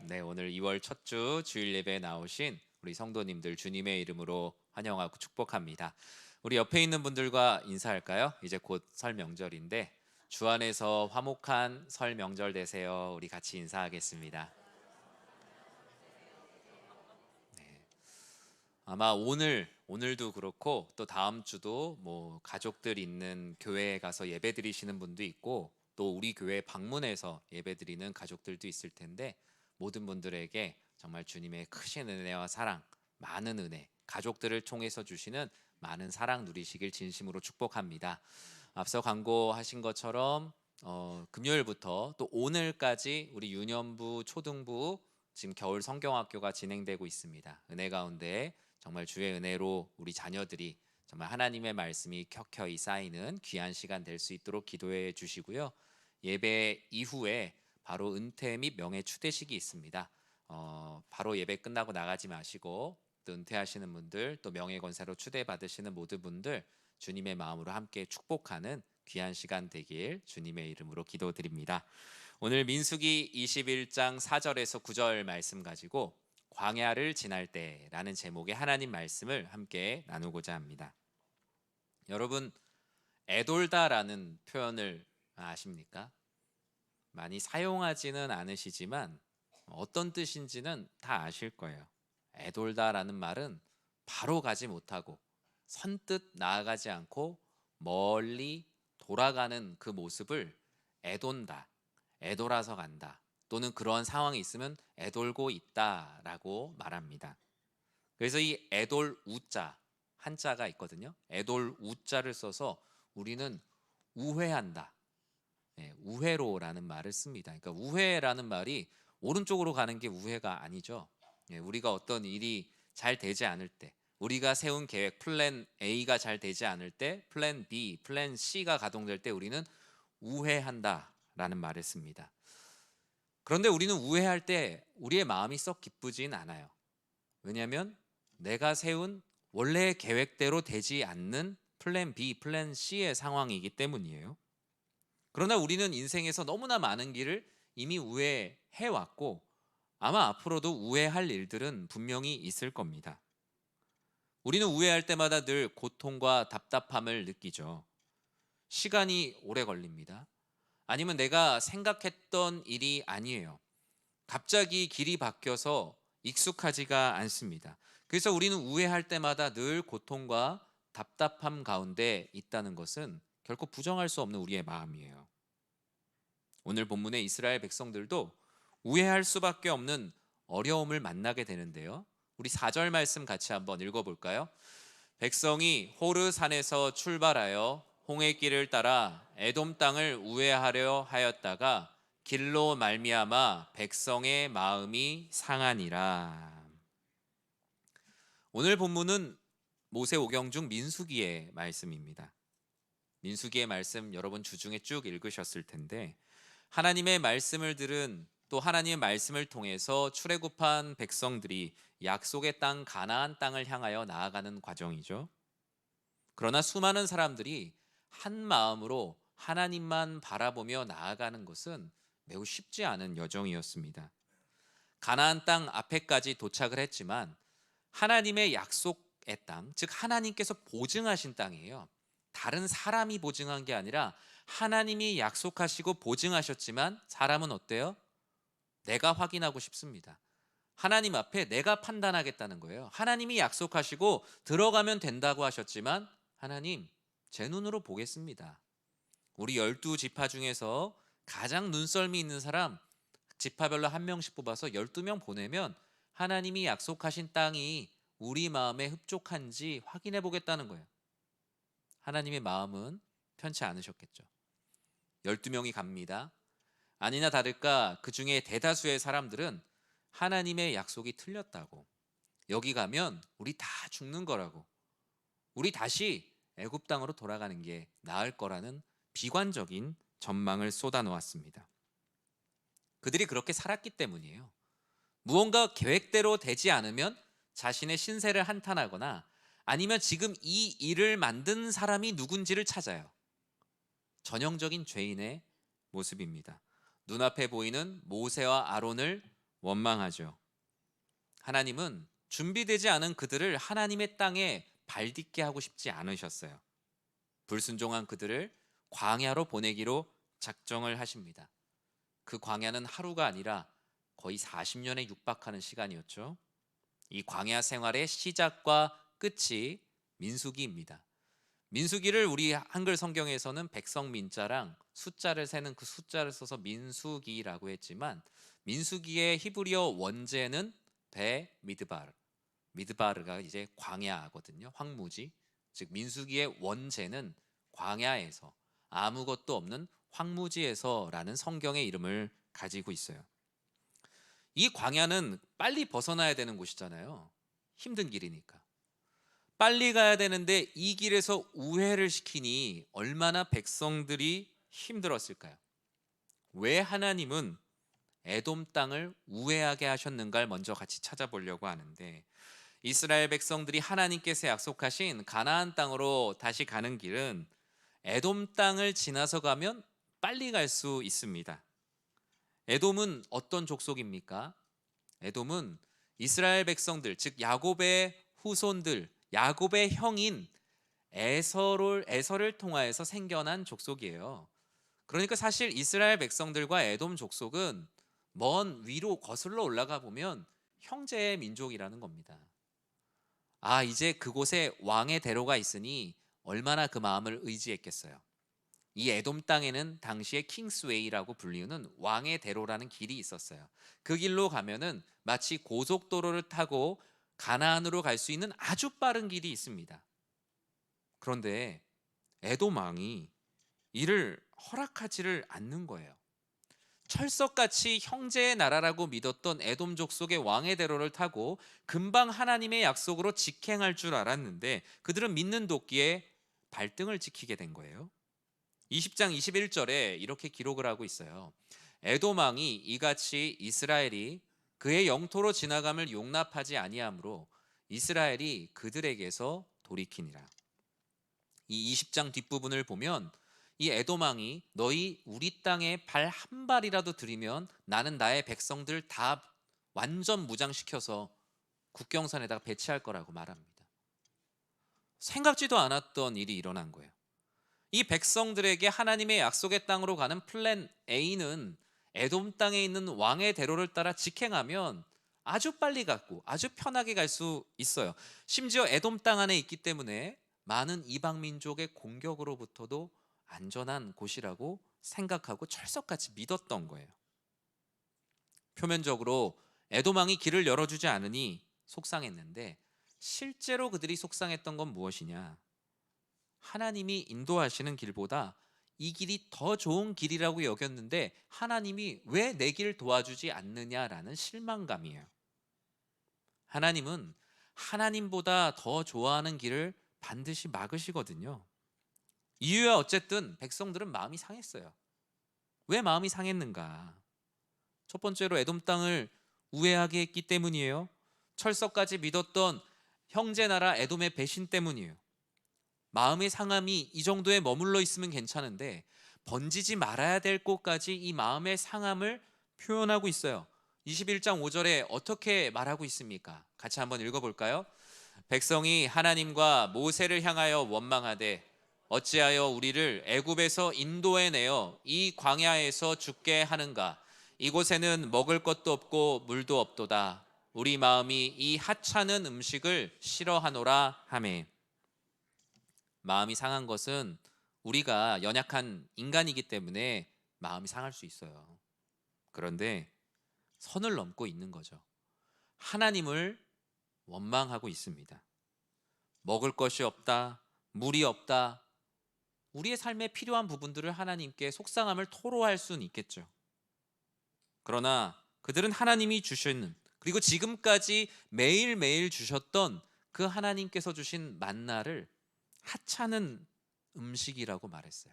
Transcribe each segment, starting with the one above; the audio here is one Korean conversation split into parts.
네, 오늘 2월 첫 주 주일 예배에 나오신 우리 성도님들 주님의 이름으로 환영하고 축복합니다. 우리 옆에 있는 분들과 인사할까요? 이제 곧 설 명절인데 주 안에서 화목한 설 명절 되세요. 우리 같이 인사하겠습니다. 아마 오늘도 그렇고 또 다음 주도 뭐 가족들 있는 교회에 가서 예배 드리시는 분도 있고 또 우리 교회 방문해서 예배 드리는 가족들도 있을 텐데 모든 분들에게 정말 주님의 크신 은혜와 사랑, 많은 은혜, 가족들을 통해서 주시는 많은 사랑 누리시길 진심으로 축복합니다. 앞서 광고하신 것처럼 금요일부터 또 오늘까지 우리 유년부, 초등부 지금 겨울 성경학교가 진행되고 있습니다. 은혜 가운데 정말 주의 은혜로 우리 자녀들이 정말 하나님의 말씀이 켜켜이 쌓이는 귀한 시간 될 수 있도록 기도해 주시고요. 예배 이후에 바로 은퇴 및 명예 추대식이 있습니다. 바로 예배 끝나고 나가지 마시고 또 은퇴하시는 분들 또 명예 권사로 추대 받으시는 모든 분들 주님의 마음으로 함께 축복하는 귀한 시간 되길 주님의 이름으로 기도드립니다. 오늘 민수기 21장 4절에서 9절 말씀 가지고 광야를 지날 때라는 제목의 하나님 말씀을 함께 나누고자 합니다. 여러분, 애돌다라는 표현을 아십니까? 많이 사용하지는 않으시지만 어떤 뜻인지는 다 아실 거예요. 애돌다라는 말은 바로 가지 못하고 선뜻 나아가지 않고 멀리 돌아가는 그 모습을 애돈다, 애돌아서 간다, 또는 그런 상황이 있으면 애돌고 있다라고 말합니다. 그래서 이 애돌 우자 한자가 있거든요. 애돌 우자를 써서 우리는 우회한다, 우회로라는 말을 씁니다. 그러니까 우회라는 말이 오른쪽으로 가는 게 우회가 아니죠. 우리가 어떤 일이 잘 되지 않을 때, 우리가 세운 계획 플랜 A가 잘 되지 않을 때, 플랜 B, 플랜 C가 가동될 때 우리는 우회한다라는 말을 씁니다. 그런데 우리는 우회할 때 우리의 마음이 썩 기쁘진 않아요. 왜냐하면 내가 세운 원래의 계획대로 되지 않는 플랜 B, 플랜 C의 상황이기 때문이에요. 그러나 우리는 인생에서 너무나 많은 길을 이미 우회해 왔고 아마 앞으로도 우회할 일들은 분명히 있을 겁니다. 우리는 우회할 때마다 늘 고통과 답답함을 느끼죠. 시간이 오래 걸립니다. 아니면 내가 생각했던 일이 아니에요. 갑자기 길이 바뀌어서 익숙하지가 않습니다. 그래서 우리는 우회할 때마다 늘 고통과 답답함 가운데 있다는 것은 결코 부정할 수 없는 우리의 마음이에요. 오늘 본문의 이스라엘 백성들도 우회할 수밖에 없는 어려움을 만나게 되는데요. 우리 4절 말씀 같이 한번 읽어볼까요? 백성이 호르 산에서 출발하여 홍해 길을 따라 에돔 땅을 우회하려 하였다가 길로 말미암아 백성의 마음이 상하니라. 오늘 본문은 모세오경 중 민수기의 말씀입니다. 민수기의 말씀 여러분 주중에 쭉 읽으셨을 텐데 하나님의 말씀을 들은 또 하나님의 말씀을 통해서 출애굽한 백성들이 약속의 땅 가나안 땅을 향하여 나아가는 과정이죠. 그러나 수많은 사람들이 한 마음으로 하나님만 바라보며 나아가는 것은 매우 쉽지 않은 여정이었습니다. 가나안 땅 앞에까지 도착을 했지만 하나님의 약속의 땅, 즉 하나님께서 보증하신 땅이에요. 다른 사람이 보증한 게 아니라 하나님이 약속하시고 보증하셨지만 사람은 어때요? 내가 확인하고 싶습니다. 하나님 앞에 내가 판단하겠다는 거예요. 하나님이 약속하시고 들어가면 된다고 하셨지만 하나님, 제 눈으로 보겠습니다. 우리 12지파 중에서 가장 눈썰미 있는 사람 지파별로 한 명씩 뽑아서 12명 보내면 하나님이 약속하신 땅이 우리 마음에 흡족한지 확인해 보겠다는 거예요. 하나님의 마음은 편치 않으셨겠죠. 12명이 갑니다. 아니나 다를까 그 중에 대다수의 사람들은 하나님의 약속이 틀렸다고, 여기 가면 우리 다 죽는 거라고, 우리 다시 애굽 땅으로 돌아가는 게 나을 거라는 비관적인 전망을 쏟아놓았습니다. 그들이 그렇게 살았기 때문이에요. 무언가 계획대로 되지 않으면 자신의 신세를 한탄하거나 아니면 지금 이 일을 만든 사람이 누군지를 찾아요. 전형적인 죄인의 모습입니다. 눈앞에 보이는 모세와 아론을 원망하죠. 하나님은 준비되지 않은 그들을 하나님의 땅에 발딛게 하고 싶지 않으셨어요. 불순종한 그들을 광야로 보내기로 작정을 하십니다. 그 광야는 하루가 아니라 거의 40년에 육박하는 시간이었죠. 이 광야 생활의 시작과 끝이 민수기입니다. 민수기를 우리 한글 성경에서는 백성민자랑 숫자를 세는 그 숫자를 써서 민수기라고 했지만, 민수기의 히브리어 원제는 베미드바르, 미드바르가 이제 광야거든요. 황무지. 즉 민수기의 원제는 광야에서, 아무것도 없는 황무지에서라는 성경의 이름을 가지고 있어요. 이 광야는 빨리 벗어나야 되는 곳이잖아요. 힘든 길이니까. 빨리 가야 되는데 이 길에서 우회를 시키니 얼마나 백성들이 힘들었을까요? 왜 하나님은 에돔 땅을 우회하게 하셨는가를 먼저 같이 찾아보려고 하는데, 이스라엘 백성들이 하나님께서 약속하신 가나안 땅으로 다시 가는 길은 에돔 땅을 지나서 가면 빨리 갈 수 있습니다. 에돔은 어떤 족속입니까? 에돔은 이스라엘 백성들, 즉 야곱의 후손들, 야곱의 형인 에서를 통하여서 생겨난 족속이에요. 그러니까 사실 이스라엘 백성들과 에돔 족속은 먼 위로 거슬러 올라가 보면 형제의 민족이라는 겁니다. 아, 이제 그곳에 왕의 대로가 있으니 얼마나 그 마음을 의지했겠어요. 이 에돔 땅에는 당시에 킹스웨이라고 불리는 왕의 대로라는 길이 있었어요. 그 길로 가면은 마치 고속도로를 타고 가나안으로 갈 수 있는 아주 빠른 길이 있습니다. 그런데 에돔 왕이 이를 허락하지를 않는 거예요. 철석같이 형제의 나라라고 믿었던 에돔 족속의 왕의 대로를 타고 금방 하나님의 약속으로 직행할 줄 알았는데, 그들은 믿는 도끼에 발등을 찍히게 된 거예요. 20장 21절에 이렇게 기록을 하고 있어요. 에돔 왕이 이같이 이스라엘이 그의 영토로 지나감을 용납하지 아니하므로 이스라엘이 그들에게서 돌이키니라. 이 20장 뒷부분을 보면 이 에돔 왕이 너희 우리 땅에 발 한 발이라도 들이면 나는 나의 백성들 다 완전 무장시켜서 국경선에다가 배치할 거라고 말합니다. 생각지도 않았던 일이 일어난 거예요. 이 백성들에게 하나님의 약속의 땅으로 가는 플랜 A는 에돔 땅에 있는 왕의 대로를 따라 직행하면 아주 빨리 갔고 아주 편하게 갈 수 있어요. 심지어 에돔 땅 안에 있기 때문에 많은 이방 민족의 공격으로부터도 안전한 곳이라고 생각하고 철석같이 믿었던 거예요. 표면적으로 에돔 왕이 길을 열어주지 않으니 속상했는데, 실제로 그들이 속상했던 건 무엇이냐? 하나님이 인도하시는 길보다 이 길이 더 좋은 길이라고 여겼는데 하나님이 왜 내 길을 도와주지 않느냐라는 실망감이에요. 하나님은 하나님보다 더 좋아하는 길을 반드시 막으시거든요. 이유야 어쨌든 백성들은 마음이 상했어요. 왜 마음이 상했는가? 첫 번째로 에돔 땅을 우회하게 했기 때문이에요. 철석까지 믿었던 형제 나라 에돔의 배신 때문이에요. 마음의 상함이 이 정도에 머물러 있으면 괜찮은데 번지지 말아야 될 곳까지 이 마음의 상함을 표현하고 있어요. 21장 5절에 어떻게 말하고 있습니까? 같이 한번 읽어볼까요? 백성이 하나님과 모세를 향하여 원망하되 어찌하여 우리를 애굽에서 인도해 내어 이 광야에서 죽게 하는가? 이곳에는 먹을 것도 없고 물도 없도다. 우리 마음이 이 하찮은 음식을 싫어하노라 하매. 마음이 상한 것은 우리가 연약한 인간이기 때문에 마음이 상할 수 있어요. 그런데 선을 넘고 있는 거죠. 하나님을 원망하고 있습니다. 먹을 것이 없다, 물이 없다. 우리의 삶에 필요한 부분들을 하나님께 속상함을 토로할 수는 있겠죠. 그러나 그들은 하나님이 주시는, 그리고 지금까지 매일매일 주셨던 그 하나님께서 주신 만나를 하찮은 음식이라고 말했어요.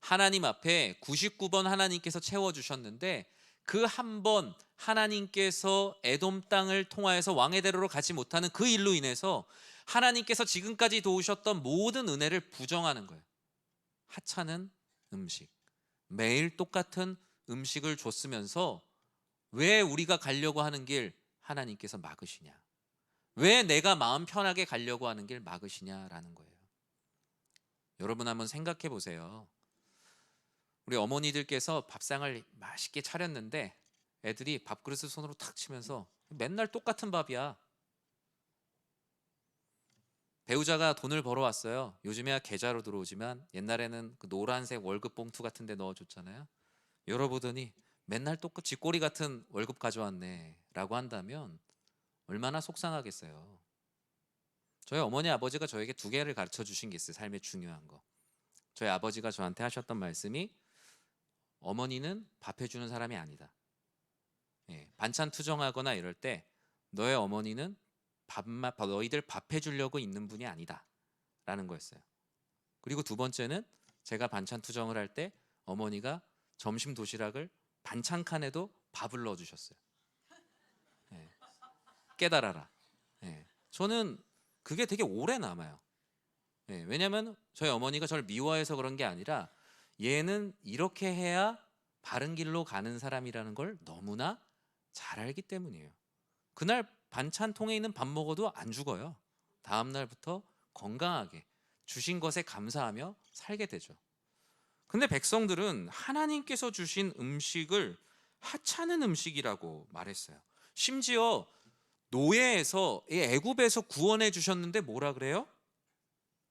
하나님 앞에 99번 하나님께서 채워주셨는데 그 한 번 하나님께서 에돔 땅을 통하여서 왕의 대로로 가지 못하는 그 일로 인해서 하나님께서 지금까지 도우셨던 모든 은혜를 부정하는 거예요. 하찮은 음식, 매일 똑같은 음식을 줬으면서 왜 우리가 가려고 하는 길 하나님께서 막으시냐? 왜 내가 마음 편하게 가려고 하는 길 막으시냐라는 거예요. 여러분 한번 생각해 보세요. 우리 어머니들께서 밥상을 맛있게 차렸는데 애들이 밥그릇을 손으로 탁 치면서 맨날 똑같은 밥이야. 배우자가 돈을 벌어왔어요. 요즘에야 계좌로 들어오지만 옛날에는 그 노란색 월급 봉투 같은 데 넣어줬잖아요. 열어보더니 맨날 똑같이 쥐꼬리 같은 월급 가져왔네 라고 한다면 얼마나 속상하겠어요. 저희 어머니 아버지가 저에게 두 개를 가르쳐 주신 게 있어요. 삶의 중요한 거. 저희 아버지가 저한테 하셨던 말씀이 어머니는 밥 해주는 사람이 아니다. 예, 반찬 투정하거나 이럴 때 너의 어머니는 너희들 밥 해주려고 있는 분이 아니다 라는 거였어요. 그리고 두 번째는 제가 반찬 투정을 할 때 어머니가 점심 도시락을 반찬 칸에도 밥을 넣어주셨어요. 예, 깨달아라. 예, 저는 그게 되게 오래 남아요. 예, 왜냐하면 저희 어머니가 저를 미워해서 그런 게 아니라 얘는 이렇게 해야 바른 길로 가는 사람이라는 걸 너무나 잘 알기 때문이에요. 그날 반찬통에 있는 밥 먹어도 안 죽어요. 다음 날부터 건강하게 주신 것에 감사하며 살게 되죠. 근데 백성들은 하나님께서 주신 음식을 하찮은 음식이라고 말했어요. 심지어 노예에서 애굽에서 구원해 주셨는데 뭐라 그래요?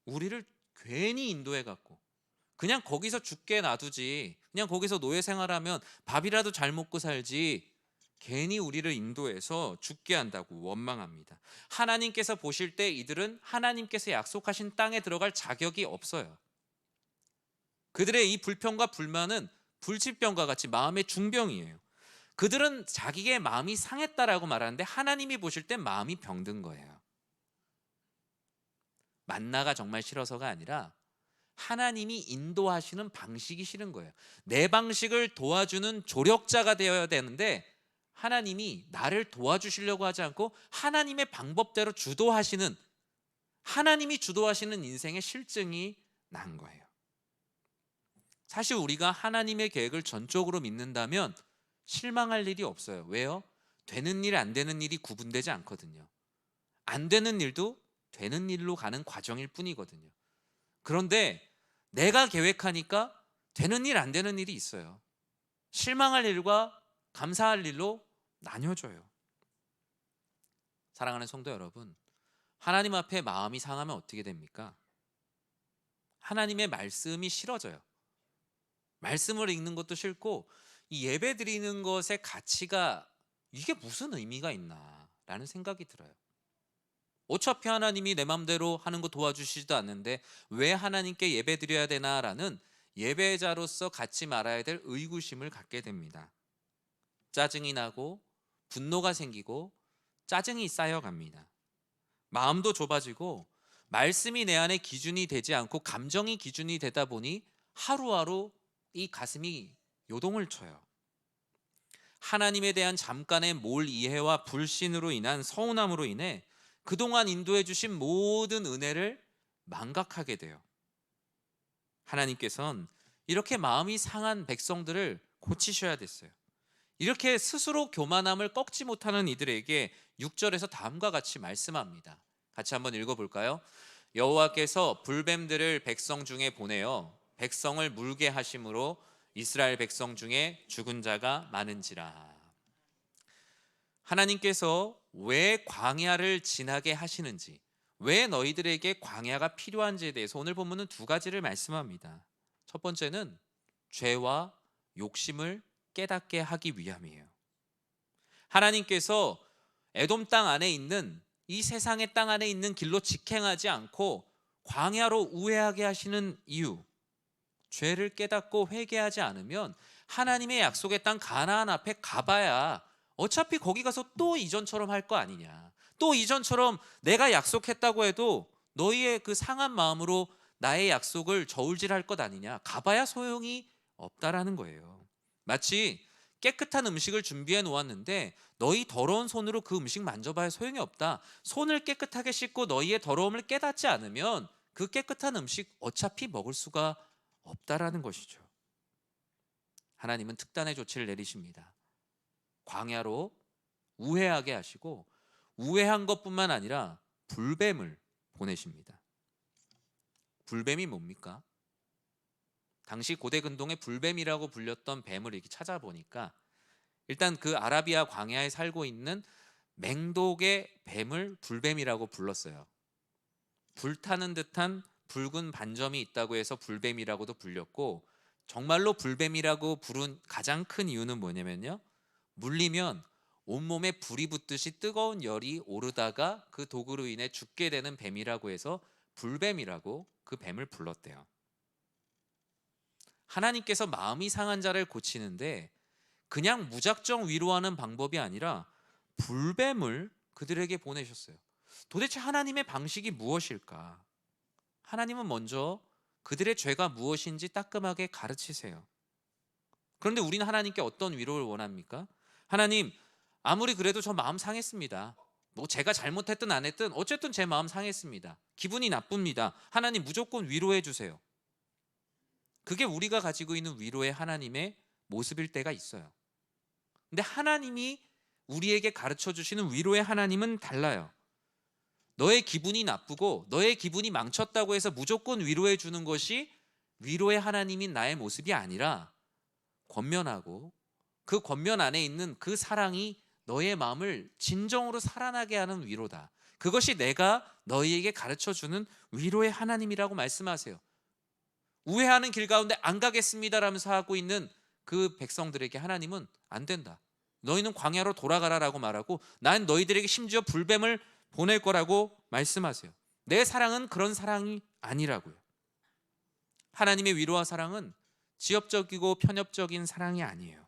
우리를 괜히 인도해 갖고 그냥 거기서 죽게 놔두지, 그냥 거기서 노예 생활하면 밥이라도 잘 먹고 살지, 괜히 우리를 인도해서 죽게 한다고 원망합니다. 하나님께서 보실 때 이들은 하나님께서 약속하신 땅에 들어갈 자격이 없어요. 그들의 이 불평과 불만은 불치병과 같이 마음의 중병이에요. 그들은 자기의 마음이 상했다라고 말하는데 하나님이 보실 때 마음이 병든 거예요. 만나가 정말 싫어서가 아니라 하나님이 인도하시는 방식이 싫은 거예요. 내 방식을 도와주는 조력자가 되어야 되는데 하나님이 나를 도와주시려고 하지 않고 하나님의 방법대로 하나님이 주도하시는 인생의 실증이 난 거예요. 사실 우리가 하나님의 계획을 전적으로 믿는다면 실망할 일이 없어요. 왜요? 되는 일, 안 되는 일이 구분되지 않거든요. 안 되는 일도 되는 일로 가는 과정일 뿐이거든요. 그런데 내가 계획하니까 되는 일, 안 되는 일이 있어요. 실망할 일과 감사할 일로 나뉘어져요. 사랑하는 성도 여러분, 하나님 앞에 마음이 상하면 어떻게 됩니까? 하나님의 말씀이 싫어져요. 말씀을 읽는 것도 싫고 이 예배 드리는 것의 가치가 이게 무슨 의미가 있나 라는 생각이 들어요. 어차피 하나님이 내 맘대로 하는 거 도와주시지도 않는데 왜 하나님께 예배 드려야 되나라는 예배자로서 갖지 말아야 될 의구심을 갖게 됩니다. 짜증이 나고 분노가 생기고 짜증이 쌓여갑니다. 마음도 좁아지고 말씀이 내 안에 기준이 되지 않고 감정이 기준이 되다 보니 하루하루 이 가슴이 요동을 쳐요. 하나님에 대한 잠깐의 몰 이해와 불신으로 인한 서운함으로 인해 그동안 인도해 주신 모든 은혜를 망각하게 돼요. 하나님께서는 이렇게 마음이 상한 백성들을 고치셔야 됐어요. 이렇게 스스로 교만함을 꺾지 못하는 이들에게 6절에서 다음과 같이 말씀합니다. 같이 한번 읽어볼까요? 여호와께서 불뱀들을 백성 중에 보내어 백성을 물게 하심으로 이스라엘 백성 중에 죽은 자가 많은지라. 하나님께서 왜 광야를 지나게 하시는지, 왜 너희들에게 광야가 필요한지에 대해서 오늘 본문은 두 가지를 말씀합니다. 첫 번째는 죄와 욕심을 깨닫게 하기 위함이에요. 하나님께서 에돔 땅 안에 있는 이 세상의 땅 안에 있는 길로 직행하지 않고 광야로 우회하게 하시는 이유, 죄를 깨닫고 회개하지 않으면 하나님의 약속의 땅 가나안 앞에 가봐야 어차피 거기 가서 또 이전처럼 할 거 아니냐, 또 이전처럼 내가 약속했다고 해도 너희의 그 상한 마음으로 나의 약속을 저울질할 것 아니냐, 가봐야 소용이 없다라는 거예요. 마치 깨끗한 음식을 준비해 놓았는데 너희 더러운 손으로 그 음식 만져봐야 소용이 없다. 손을 깨끗하게 씻고 너희의 더러움을 깨닫지 않으면 그 깨끗한 음식 어차피 먹을 수가 없다라는 것이죠. 하나님은 특단의 조치를 내리십니다. 광야로 우회하게 하시고 우회한 것뿐만 아니라 불뱀을 보내십니다. 불뱀이 뭡니까? 당시 고대 근동의 불뱀이라고 불렸던 뱀을 이렇게 찾아보니까 일단 그 아라비아 광야에 살고 있는 맹독의 뱀을 불뱀이라고 불렀어요. 불타는 듯한 붉은 반점이 있다고 해서 불뱀이라고도 불렸고, 정말로 불뱀이라고 부른 가장 큰 이유는 뭐냐면요, 물리면 온몸에 불이 붙듯이 뜨거운 열이 오르다가 그 독으로 인해 죽게 되는 뱀이라고 해서 불뱀이라고 그 뱀을 불렀대요. 하나님께서 마음이 상한 자를 고치는데 그냥 무작정 위로하는 방법이 아니라 불뱀을 그들에게 보내셨어요. 도대체 하나님의 방식이 무엇일까? 하나님은 먼저 그들의 죄가 무엇인지 따끔하게 가르치세요. 그런데 우리는 하나님께 어떤 위로를 원합니까? 하나님, 아무리 그래도 저 마음 상했습니다. 뭐 제가 잘못했든 안 했든 어쨌든 제 마음 상했습니다. 기분이 나쁩니다. 하나님 무조건 위로해 주세요. 그게 우리가 가지고 있는 위로의 하나님의 모습일 때가 있어요. 근데 하나님이 우리에게 가르쳐 주시는 위로의 하나님은 달라요. 너의 기분이 나쁘고 너의 기분이 망쳤다고 해서 무조건 위로해 주는 것이 위로의 하나님인 나의 모습이 아니라, 권면하고 그 권면 안에 있는 그 사랑이 너의 마음을 진정으로 살아나게 하는 위로다. 그것이 내가 너희에게 가르쳐 주는 위로의 하나님이라고 말씀하세요. 우회하는 길 가운데 안 가겠습니다라면서 하고 있는 그 백성들에게 하나님은 안 된다, 너희는 광야로 돌아가라라고 말하고 난 너희들에게 심지어 불뱀을 보낼 거라고 말씀하세요. 내 사랑은 그런 사랑이 아니라고요. 하나님의 위로와 사랑은 지엽적이고 편협적인 사랑이 아니에요.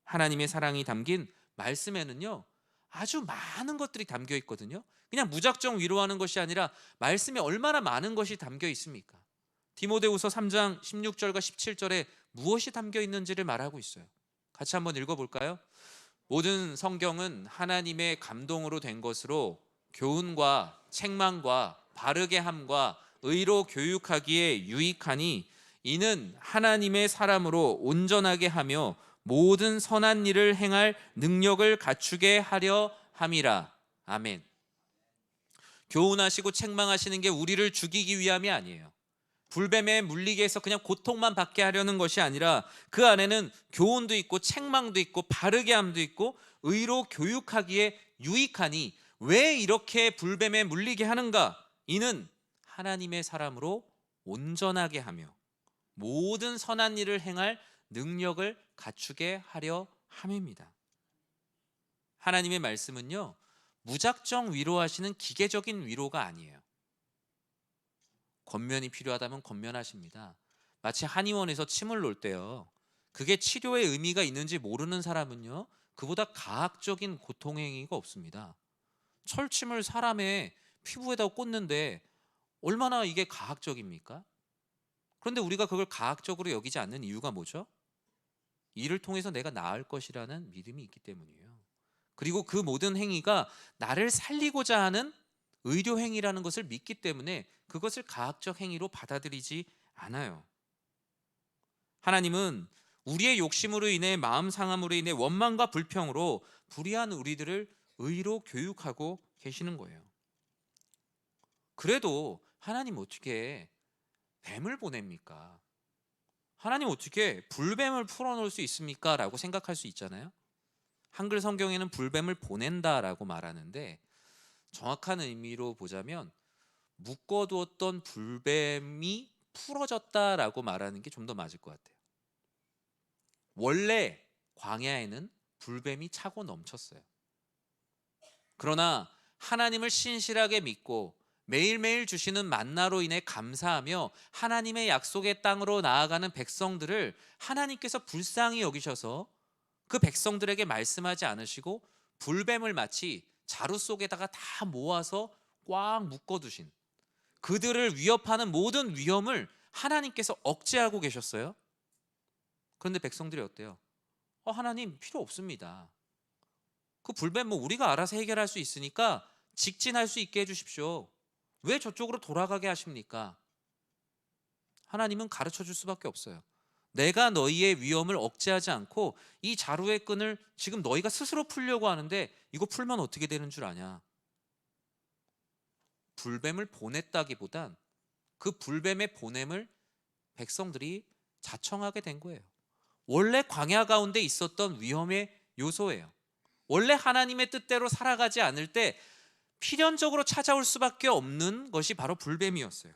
하나님의 사랑이 담긴 말씀에는요, 아주 많은 것들이 담겨 있거든요. 그냥 무작정 위로하는 것이 아니라 말씀에 얼마나 많은 것이 담겨 있습니까? 디모데후서 3장 16절과 17절에 무엇이 담겨 있는지를 말하고 있어요. 같이 한번 읽어볼까요? 모든 성경은 하나님의 감동으로 된 것으로 교훈과 책망과 바르게 함과 의로 교육하기에 유익하니 이는 하나님의 사람으로 온전하게 하며 모든 선한 일을 행할 능력을 갖추게 하려 함이라. 아멘. 교훈하시고 책망하시는 게 우리를 죽이기 위함이 아니에요. 불뱀에 물리게 해서 그냥 고통만 받게 하려는 것이 아니라 그 안에는 교훈도 있고 책망도 있고 바르게 함도 있고 의로 교육하기에 유익하니, 왜 이렇게 불뱀에 물리게 하는가? 이는 하나님의 사람으로 온전하게 하며 모든 선한 일을 행할 능력을 갖추게 하려 함입니다. 하나님의 말씀은요, 무작정 위로하시는 기계적인 위로가 아니에요. 권면이 필요하다면 권면하십니다. 마치 한의원에서 침을 놓을 때요, 그게 치료의 의미가 있는지 모르는 사람은요, 그보다 가학적인 고통의 행위가 없습니다. 철침을 사람의 피부에다 꽂는데 얼마나 이게 가학적입니까? 그런데 우리가 그걸 가학적으로 여기지 않는 이유가 뭐죠? 이를 통해서 내가 나을 것이라는 믿음이 있기 때문이에요. 그리고 그 모든 행위가 나를 살리고자 하는 의료 행위라는 것을 믿기 때문에 그것을 가학적 행위로 받아들이지 않아요. 하나님은 우리의 욕심으로 인해, 마음 상함으로 인해 원망과 불평으로 불의한 우리들을 의로 교육하고 계시는 거예요. 그래도 하나님 어떻게 뱀을 보냅니까? 하나님 어떻게 불뱀을 풀어놓을 수 있습니까? 라고 생각할 수 있잖아요. 한글 성경에는 불뱀을 보낸다라고 말하는데, 정확한 의미로 보자면 묶어두었던 불뱀이 풀어졌다라고 말하는 게 좀 더 맞을 것 같아요. 원래 광야에는 불뱀이 차고 넘쳤어요. 그러나 하나님을 신실하게 믿고 매일매일 주시는 만나로 인해 감사하며 하나님의 약속의 땅으로 나아가는 백성들을 하나님께서 불쌍히 여기셔서 그 백성들에게 말씀하지 않으시고 불뱀을 마치 자루 속에다가 다 모아서 꽉 묶어두신, 그들을 위협하는 모든 위험을 하나님께서 억제하고 계셨어요. 그런데 백성들이 어때요? 하나님 필요 없습니다. 그 불뱀 뭐 우리가 알아서 해결할 수 있으니까 직진할 수 있게 해주십시오. 왜 저쪽으로 돌아가게 하십니까? 하나님은 가르쳐 줄 수밖에 없어요. 내가 너희의 위험을 억제하지 않고 이 자루의 끈을 지금 너희가 스스로 풀려고 하는데 이거 풀면 어떻게 되는 줄 아냐? 불뱀을 보냈다기보단 그 불뱀의 보냄을 백성들이 자청하게 된 거예요. 원래 광야 가운데 있었던 위험의 요소예요. 원래 하나님의 뜻대로 살아가지 않을 때 필연적으로 찾아올 수밖에 없는 것이 바로 불뱀이었어요.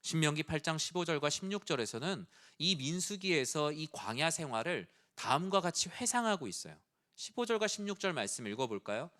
신명기 8장 15절과 16절에서는 이 민수기에서 이 광야 생활을 다음과 같이 회상하고 있어요. 15절과 16절 말씀 읽어볼까요?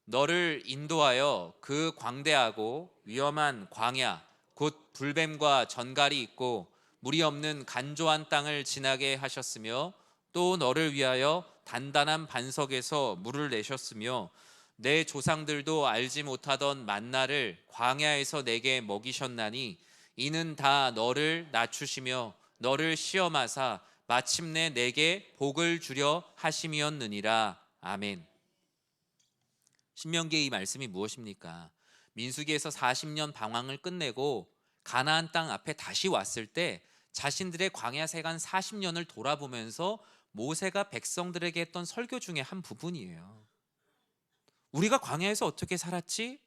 너를 인도하여 그 광대하고 위험한 광야 곧 불뱀과 전갈이 있고 물이 없는 간조한 땅을 지나게 하셨으며 또 너를 위하여 단단한 반석에서 물을 내셨으며 내 조상들도 알지 못하던 만나를 광야에서 내게 먹이셨나니 이는 다 너를 낮추시며 너를 시험하사 마침내 내게 복을 주려 하심이었느니라. 아멘. 신명기의 이 말씀이 무엇입니까? 민수기에서 40년 방황을 끝내고 가나안 땅 앞에 다시 왔을 때 자신들의 광야 세간 40년을 돌아보면서 모세가 백성들에게 했던 설교 중에 한 부분이에요. 우리가 광야에서 어떻게 살았지?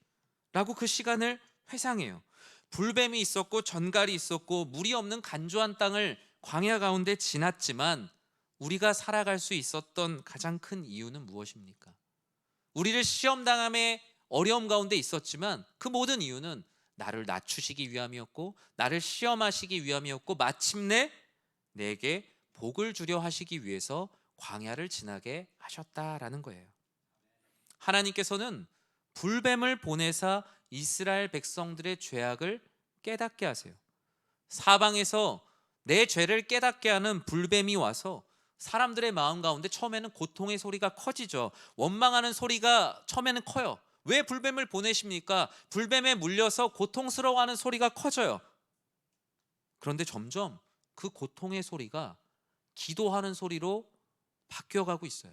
라고 그 시간을 회상해요. 불뱀이 있었고 전갈이 있었고 물이 없는 간조한 땅을 광야 가운데 지났지만 우리가 살아갈 수 있었던 가장 큰 이유는 무엇입니까? 우리를 시험당함의 어려움 가운데 있었지만 그 모든 이유는 나를 낮추시기 위함이었고 나를 시험하시기 위함이었고 마침내 내게 복을 주려 하시기 위해서 광야를 지나게 하셨다라는 거예요. 하나님께서는 불뱀을 보내사 이스라엘 백성들의 죄악을 깨닫게 하세요. 사방에서 내 죄를 깨닫게 하는 불뱀이 와서 사람들의 마음 가운데 처음에는 고통의 소리가 커지죠. 원망하는 소리가 처음에는 커요. 왜 불뱀을 보내십니까? 불뱀에 물려서 고통스러워하는 소리가 커져요. 그런데 점점 그 고통의 소리가 기도하는 소리로 바뀌어가고 있어요.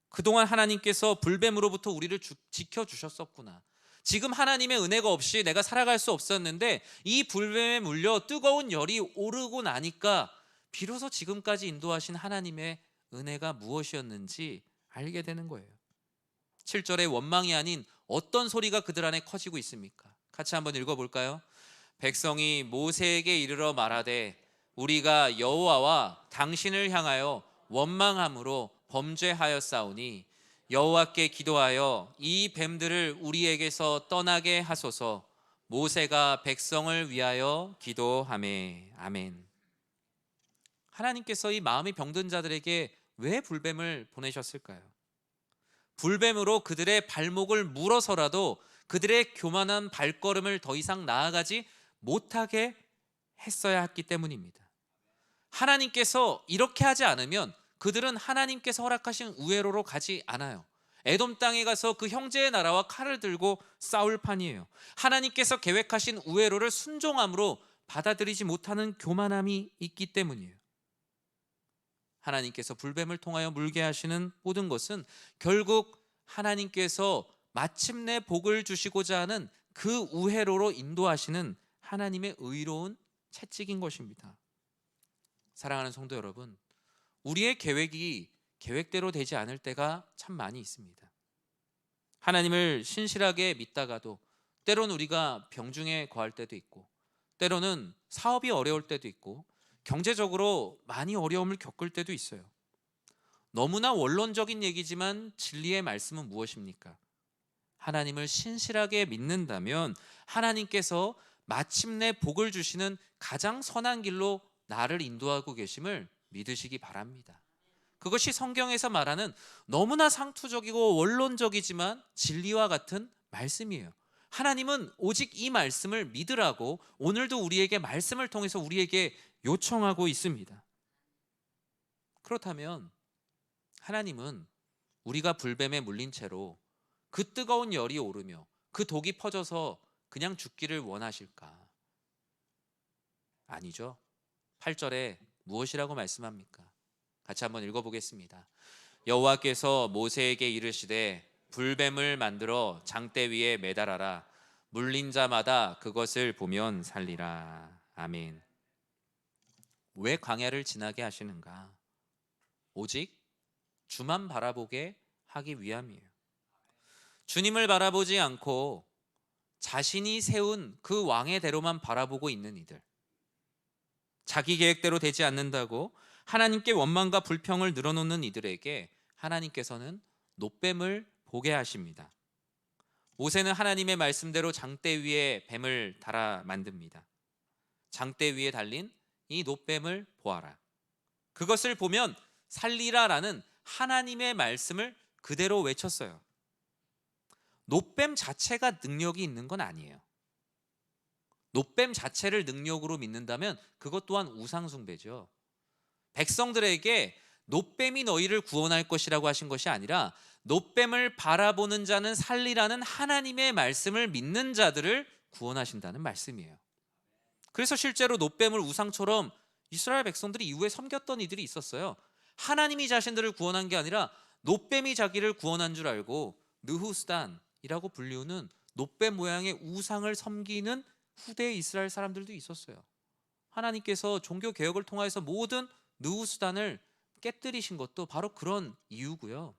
그동안 하나님께서 불뱀으로부터 우리를 지켜주셨었구나. 지금 하나님의 은혜가 없이 내가 살아갈 수 없었는데 이 불뱀에 물려 뜨거운 열이 오르고 나니까 비로소 지금까지 인도하신 하나님의 은혜가 무엇이었는지 알게 되는 거예요. 7절에 원망이 아닌 어떤 소리가 그들 안에 커지고 있습니까? 같이 한번 읽어볼까요? 백성이 모세에게 이르러 말하되 우리가 여호와와 당신을 향하여 원망함으로 범죄하였사오니 여호와께 기도하여 이 뱀들을 우리에게서 떠나게 하소서. 모세가 백성을 위하여 기도하매. 아멘. 하나님께서 이 마음이 병든 자들에게 왜 불뱀을 보내셨을까요? 불뱀으로 그들의 발목을 물어서라도 그들의 교만한 발걸음을 더 이상 나아가지 못하게 했어야 했기 때문입니다. 하나님께서 이렇게 하지 않으면 그들은 하나님께서 허락하신 우회로로 가지 않아요. 에돔 땅에 가서 그 형제의 나라와 칼을 들고 싸울 판이에요. 하나님께서 계획하신 우회로를 순종함으로 받아들이지 못하는 교만함이 있기 때문이에요. 하나님께서 불뱀을 통하여 물게 하시는 모든 것은 결국 하나님께서 마침내 복을 주시고자 하는 그 우회로로 인도하시는 하나님의 의로운 채찍인 것입니다. 사랑하는 성도 여러분, 우리의 계획이 계획대로 되지 않을 때가 참 많이 있습니다. 하나님을 신실하게 믿다가도 때로는 우리가 병중에 거할 때도 있고 때로는 사업이 어려울 때도 있고 경제적으로 많이 어려움을 겪을 때도 있어요. 너무나 원론적인 얘기지만 진리의 말씀은 무엇입니까? 하나님을 신실하게 믿는다면 하나님께서 마침내 복을 주시는 가장 선한 길로 나를 인도하고 계심을 믿으시기 바랍니다. 그것이 성경에서 말하는 너무나 상투적이고 원론적이지만 진리와 같은 말씀이에요. 하나님은 오직 이 말씀을 믿으라고 오늘도 우리에게 말씀을 통해서 우리에게 요청하고 있습니다. 그렇다면 하나님은 우리가 불뱀에 물린 채로 그 뜨거운 열이 오르며 그 독이 퍼져서 그냥 죽기를 원하실까? 아니죠. 8절에 무엇이라고 말씀합니까? 같이 한번 읽어보겠습니다. 여호와께서 모세에게 이르시되 불뱀을 만들어 장대 위에 매달아라. 물린 자마다 그것을 보면 살리라. 아멘. 왜 광야를 지나게 하시는가? 오직 주만 바라보게 하기 위함이에요. 주님을 바라보지 않고 자신이 세운 그 왕의 대로만 바라보고 있는 이들, 자기 계획대로 되지 않는다고 하나님께 원망과 불평을 늘어놓는 이들에게 하나님께서는 노뱀을 보게 하십니다. 모세는 하나님의 말씀대로 장대 위에 뱀을 달아 만듭니다. 장대 위에 달린 이 노뱀을 보아라. 그것을 보면 살리라라는 하나님의 말씀을 그대로 외쳤어요. 노뱀 자체가 능력이 있는 건 아니에요. 노뱀 자체를 능력으로 믿는다면 그것 또한 우상숭배죠. 백성들에게 노뱀이 너희를 구원할 것이라고 하신 것이 아니라 노뱀을 바라보는 자는 살리라는 하나님의 말씀을 믿는 자들을 구원하신다는 말씀이에요. 그래서 실제로 노뱀을 우상처럼 이스라엘 백성들이 이후에 섬겼던 이들이 있었어요. 하나님이 자신들을 구원한 게 아니라 노뱀이 자기를 구원한 줄 알고 느후스단이라고 불리우는 노뱀 모양의 우상을 섬기는 후대 이스라엘 사람들도 있었어요. 하나님께서 종교 개혁을 통해서 모든 느후스단을 깨뜨리신 것도 바로 그런 이유고요.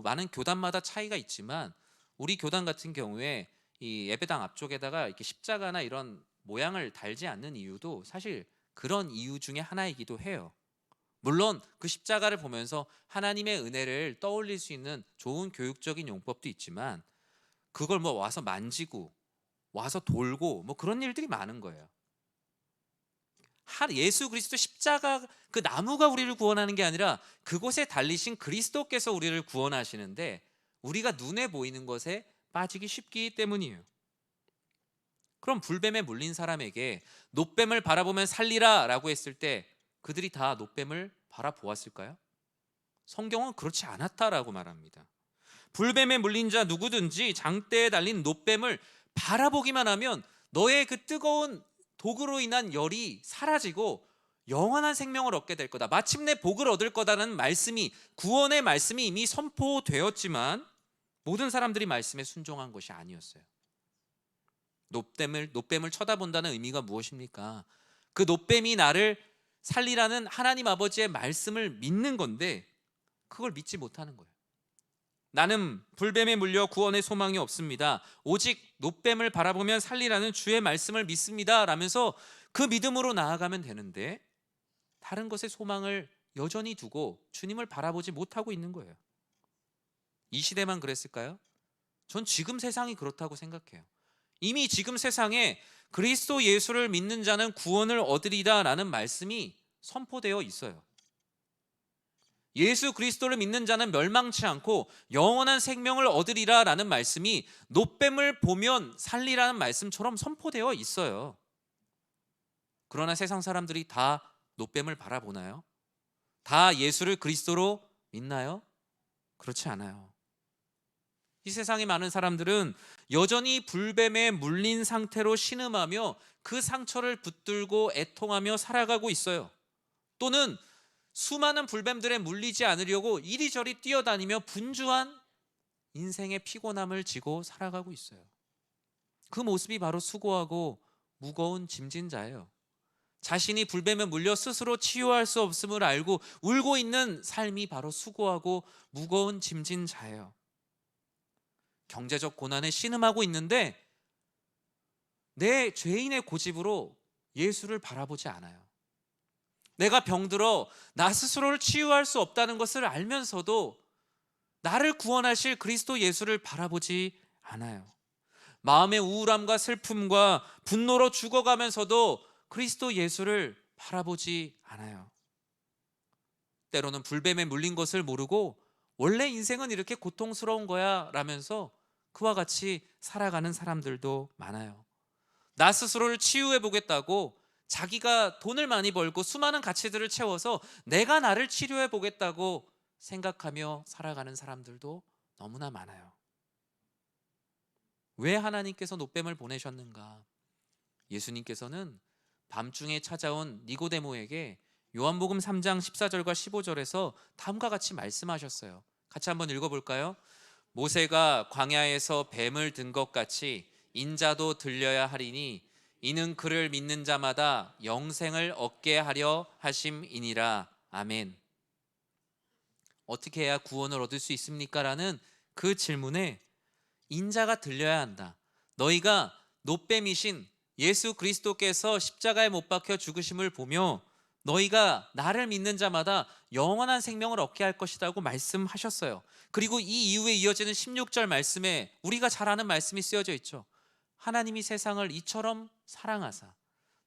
많은 교단마다 차이가 있지만 우리 교단 같은 경우에 이 예배당 앞쪽에다가 이렇게 십자가나 이런 모양을 달지 않는 이유도 사실 그런 이유 중에 하나이기도 해요. 물론 그 십자가를 보면서 하나님의 은혜를 떠올릴 수 있는 좋은 교육적인 용법도 있지만 그걸 와서 만지고 와서 돌고 그런 일들이 많은 거예요. 예수 그리스도 십자가 그 나무가 우리를 구원하는 게 아니라 그곳에 달리신 그리스도께서 우리를 구원하시는데 우리가 눈에 보이는 것에 빠지기 쉽기 때문이에요. 그럼 불뱀에 물린 사람에게 노뱀을 바라보면 살리라 라고 했을 때 그들이 다 노뱀을 바라보았을까요? 성경은 그렇지 않았다라고 말합니다. 불뱀에 물린 자 누구든지 장대에 달린 노뱀을 바라보기만 하면 너의 그 뜨거운 독으로 인한 열이 사라지고 영원한 생명을 얻게 될 거다. 마침내 복을 얻을 거다라는 말씀이, 구원의 말씀이 이미 선포되었지만 모든 사람들이 말씀에 순종한 것이 아니었어요. 노뱀을 쳐다본다는 의미가 무엇입니까? 그 노뱀이 나를 살리라는 하나님 아버지의 말씀을 믿는 건데 그걸 믿지 못하는 거예요. 나는 불뱀에 물려 구원의 소망이 없습니다. 오직 노뱀을 바라보면 살리라는 주의 말씀을 믿습니다 라면서 그 믿음으로 나아가면 되는데 다른 것에 소망을 여전히 두고 주님을 바라보지 못하고 있는 거예요. 이 시대만 그랬을까요? 전 지금 세상이 그렇다고 생각해요. 이미 지금 세상에 그리스도 예수를 믿는 자는 구원을 얻으리라 라는 말씀이 선포되어 있어요. 예수 그리스도를 믿는 자는 멸망치 않고 영원한 생명을 얻으리라 라는 말씀이 노뱀을 보면 살리라는 말씀처럼 선포되어 있어요. 그러나 세상 사람들이 다 노뱀을 바라보나요? 다 예수를 그리스도로 믿나요? 그렇지 않아요. 이 세상에 많은 사람들은 여전히 불뱀에 물린 상태로 신음하며 그 상처를 붙들고 애통하며 살아가고 있어요. 또는 수많은 불뱀들에 물리지 않으려고 이리저리 뛰어다니며 분주한 인생의 피곤함을 지고 살아가고 있어요. 그 모습이 바로 수고하고 무거운 짐진 자예요. 자신이 불뱀에 물려 스스로 치유할 수 없음을 알고 울고 있는 삶이 바로 수고하고 무거운 짐진 자예요. 경제적 고난에 신음하고 있는데 내 죄인의 고집으로 예수를 바라보지 않아요. 내가 병들어 나 스스로를 치유할 수 없다는 것을 알면서도 나를 구원하실 그리스도 예수를 바라보지 않아요. 마음의 우울함과 슬픔과 분노로 죽어가면서도 그리스도 예수를 바라보지 않아요. 때로는 불뱀에 물린 것을 모르고 원래 인생은 이렇게 고통스러운 거야 라면서 그와 같이 살아가는 사람들도 많아요. 나 스스로를 치유해 보겠다고 자기가 돈을 많이 벌고 수많은 가치들을 채워서 내가 나를 치료해 보겠다고 생각하며 살아가는 사람들도 너무나 많아요. 왜 하나님께서 노뱀을 보내셨는가? 예수님께서는 밤중에 찾아온 니고데모에게 요한복음 3장 14절과 15절에서 다음과 같이 말씀하셨어요. 같이 한번 읽어볼까요? 모세가 광야에서 뱀을 든 것 같이 인자도 들려야 하리니 이는 그를 믿는 자마다 영생을 얻게 하려 하심이니라. 아멘. 어떻게 해야 구원을 얻을 수 있습니까? 라는 그 질문에 인자가 들려야 한다. 너희가 노뱀이신 예수 그리스도께서 십자가에 못 박혀 죽으심을 보며 너희가 나를 믿는 자마다 영원한 생명을 얻게 할 것이라고 말씀하셨어요. 그리고 이 이후에 이어지는 16절 말씀에 우리가 잘 아는 말씀이 쓰여져 있죠. 하나님이 세상을 이처럼 사랑하사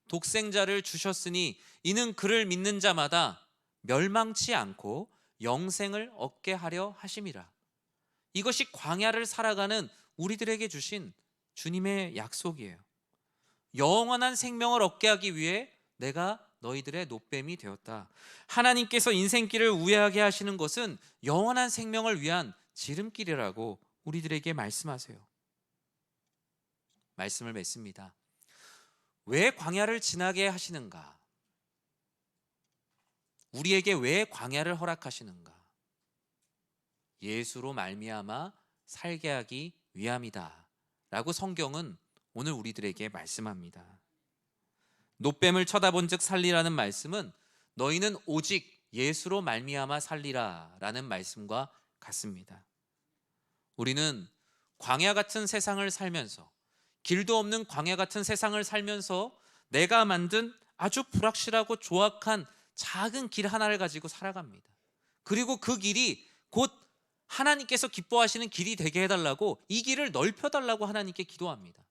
독생자를 주셨으니 이는 그를 믿는 자마다 멸망치 않고 영생을 얻게 하려 하심이라. 이것이 광야를 살아가는 우리들에게 주신 주님의 약속이에요. 영원한 생명을 얻게 하기 위해 내가 너희들의 노뱀이 되었다. 하나님께서 인생길을 우회하게 하시는 것은 영원한 생명을 위한 지름길이라고 우리들에게 말씀하세요. 말씀을 맺습니다. 왜 광야를 지나게 하시는가? 우리에게 왜 광야를 허락하시는가? 예수로 말미암아 살게 하기 위함이다 라고 성경은 오늘 우리들에게 말씀합니다. 노뱀을 쳐다본 즉 살리라는 말씀은 너희는 오직 예수로 말미암아 살리라 라는 말씀과 같습니다. 우리는 광야 같은 세상을 살면서, 길도 없는 광야 같은 세상을 살면서 내가 만든 아주 불확실하고 조악한 작은 길 하나를 가지고 살아갑니다. 그리고 그 길이 곧 하나님께서 기뻐하시는 길이 되게 해달라고, 이 길을 넓혀달라고 하나님께 기도합니다.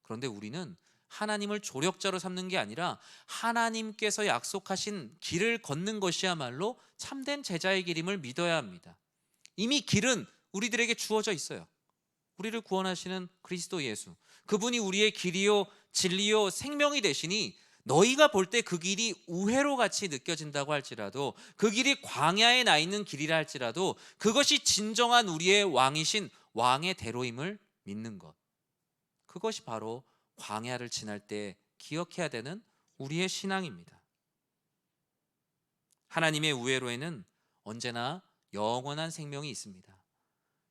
그런데 우리는 하나님을 조력자로 삼는 게 아니라 하나님께서 약속하신 길을 걷는 것이야말로 참된 제자의 길임을 믿어야 합니다. 이미 길은 우리들에게 주어져 있어요. 우리를 구원하시는 그리스도 예수, 그분이 우리의 길이요 진리요 생명이 되시니 너희가 볼 때 그 길이 우회로 같이 느껴진다고 할지라도, 그 길이 광야에 나 있는 길이라 할지라도 그것이 진정한 우리의 왕이신 왕의 대로임을 믿는 것, 그것이 바로 광야를 지날 때 기억해야 되는 우리의 신앙입니다. 하나님의 우회로에는 언제나 영원한 생명이 있습니다.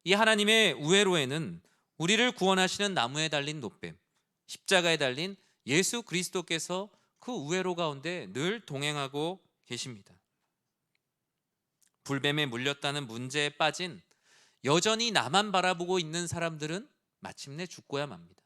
이 하나님의 우회로에는 우리를 구원하시는 나무에 달린 노뱀, 십자가에 달린 예수 그리스도께서 그 우회로 가운데 늘 동행하고 계십니다. 불뱀에 물렸다는 문제에 빠진, 여전히 나만 바라보고 있는 사람들은 마침내 죽고야 맙니다.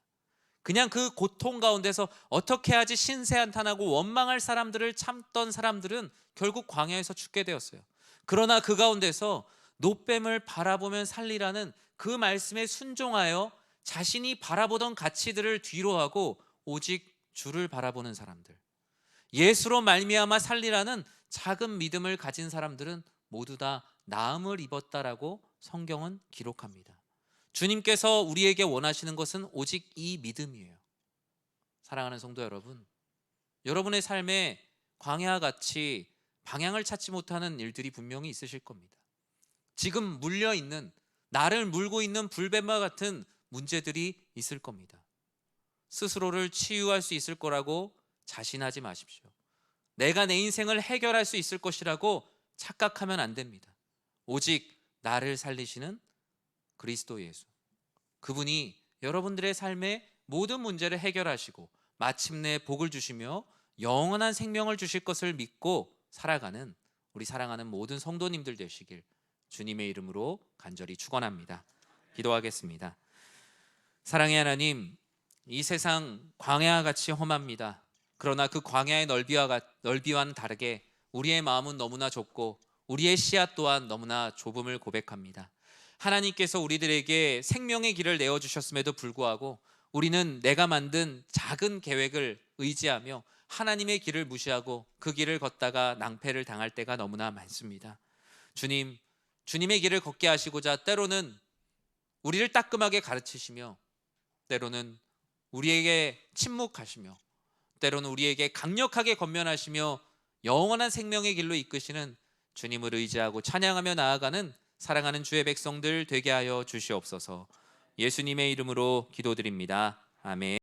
그냥 그 고통 가운데서 어떻게 하지 신세한탄하고 원망할 사람들을 참던 사람들은 결국 광야에서 죽게 되었어요. 그러나 그 가운데서 노뱀을 바라보면 살리라는 그 말씀에 순종하여 자신이 바라보던 가치들을 뒤로하고 오직 주를 바라보는 사람들, 예수로 말미암아 살리라는 작은 믿음을 가진 사람들은 모두 다 나음을 입었다라고 성경은 기록합니다. 주님께서 우리에게 원하시는 것은 오직 이 믿음이에요. 사랑하는 성도 여러분, 여러분의 삶에 광야와 같이 방향을 찾지 못하는 일들이 분명히 있으실 겁니다. 지금 물려있는, 나를 물고 있는 불뱀과 같은 문제들이 있을 겁니다. 스스로를 치유할 수 있을 거라고 자신하지 마십시오. 내가 내 인생을 해결할 수 있을 것이라고 착각하면 안 됩니다. 오직 나를 살리시는 그리스도 예수, 그분이 여러분들의 삶의 모든 문제를 해결하시고 마침내 복을 주시며 영원한 생명을 주실 것을 믿고 살아가는 우리 사랑하는 모든 성도님들 되시길 주님의 이름으로 간절히 축원합니다. 기도하겠습니다. 사랑의 하나님, 이 세상 광야와 같이 험합니다. 그러나 그 광야의 넓이와는 다르게 우리의 마음은 너무나 좁고 우리의 시야 또한 너무나 좁음을 고백합니다. 하나님께서 우리들에게 생명의 길을 내어주셨음에도 불구하고 우리는 내가 만든 작은 계획을 의지하며 하나님의 길을 무시하고 그 길을 걷다가 낭패를 당할 때가 너무나 많습니다. 주님, 주님의 길을 걷게 하시고자 때로는 우리를 따끔하게 가르치시며, 때로는 우리에게 침묵하시며, 때로는 우리에게 강력하게 권면하시며 영원한 생명의 길로 이끄시는 주님을 의지하고 찬양하며 나아가는 사랑하는 주의 백성들 되게 하여 주시옵소서. 예수님의 이름으로 기도드립니다. 아멘.